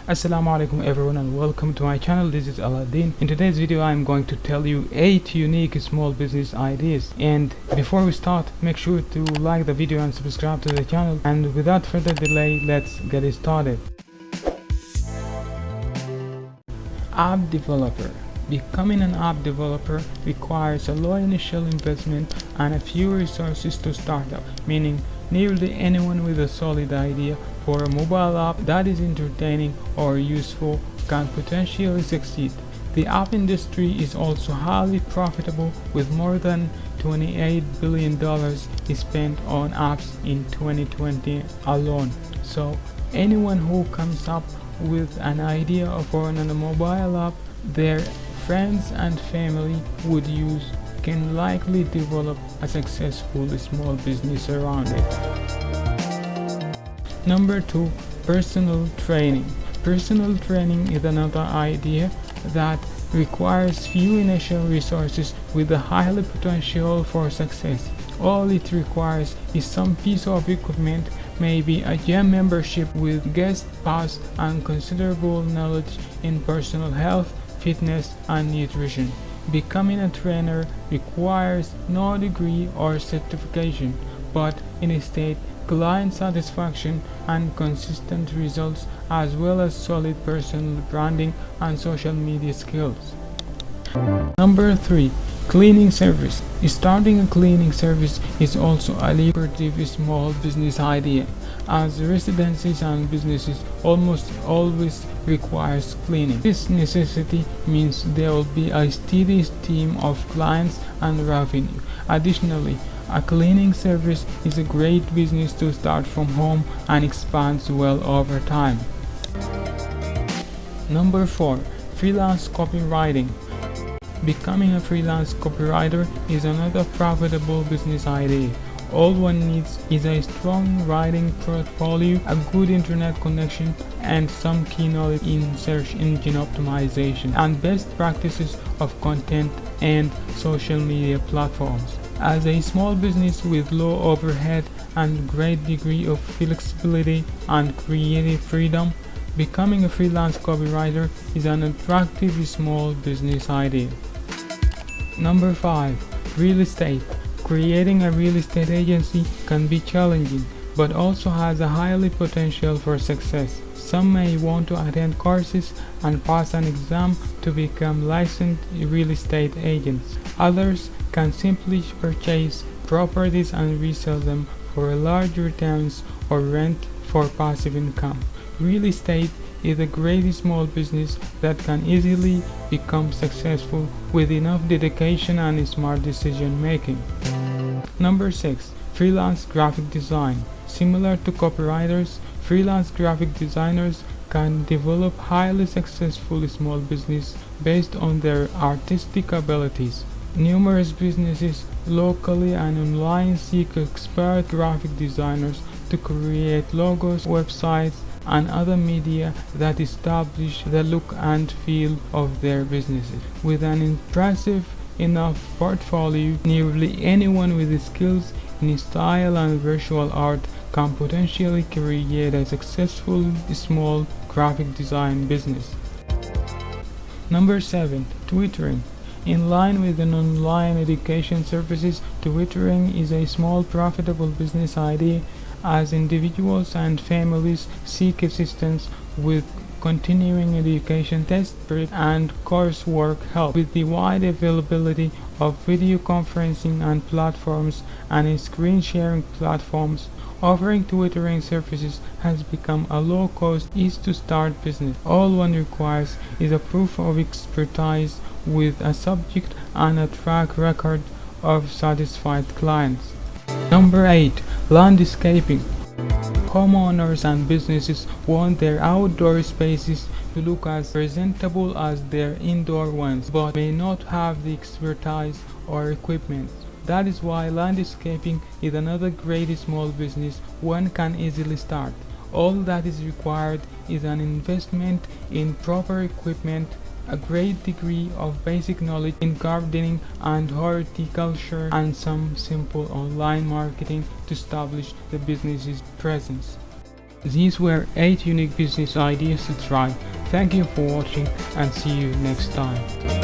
Assalamu alaikum everyone and welcome to my channel. This is Aladdin. In today's video I am going to tell you 8 unique small business ideas, and before we start, make sure to like the video and subscribe to the channel, and without further delay, let's get it started. App developer. Becoming an app developer requires a low initial investment and a few resources to start up, meaning nearly anyone with a solid idea for a mobile app that is entertaining or useful can potentially succeed. The app industry is also highly profitable, with more than $28 billion spent on apps in 2020 alone. So anyone who comes up with an idea for a mobile app their friends and family would use can likely develop a successful small business around it. Number 2. Personal training. Personal training is another idea that requires few initial resources with a highly potential for success. All it requires is some piece of equipment, maybe a gym membership with guest pass, and considerable knowledge in personal health, fitness, and nutrition. Becoming a trainer requires no degree or certification, but instead client satisfaction and consistent results, as well as solid personal branding and social media skills. Number 3. Cleaning service. Starting a cleaning service is also a lucrative small business idea, as residences and businesses almost always requires cleaning. This necessity means there will be a steady stream of clients and revenue. Additionally, a cleaning service is a great business to start from home and expands well over time. Number 4. Freelance copywriting. Becoming a freelance copywriter is another profitable business idea. All one needs is a strong writing portfolio, a good internet connection, and some key knowledge in search engine optimization and best practices of content and social media platforms. As a small business with low overhead and great degree of flexibility and creative freedom, becoming a freelance copywriter is an attractive small business idea. Number 5. Real estate. Creating a real estate agency can be challenging, but also has a highly potential for success. Some may want to attend courses and pass an exam to become licensed real estate agents. Others can simply purchase properties and resell them for large returns or rent for passive income. Real estate is a great small business that can easily become successful with enough dedication and smart decision making. Number 6. Freelance graphic design. Similar to copywriters, freelance graphic designers can develop highly successful small business based on their artistic abilities. Numerous businesses locally and online seek expert graphic designers to create logos, websites, and other media that establish the look and feel of their businesses. With an impressive enough portfolio, nearly anyone with skills in style and visual art can potentially create a successful small graphic design business. Number 7. Tutoring. In line with an online education services, tutoring is a small profitable business idea, as individuals and families seek assistance with continuing education, test prep, and coursework help. With the wide availability of video conferencing and platforms and screen sharing platforms, offering tutoring services has become a low-cost, easy-to-start business. All one requires is a proof of expertise with a subject and a track record of satisfied clients. Number 8. Landscaping. Homeowners and businesses want their outdoor spaces to look as presentable as their indoor ones, but may not have the expertise or equipment. That is why landscaping is another great small business one can easily start. All that is required is an investment in proper equipment, a great degree of basic knowledge in gardening and horticulture, and some simple online marketing to establish the business's presence. These were 8 unique business ideas to try. Thank you for watching and see you next time.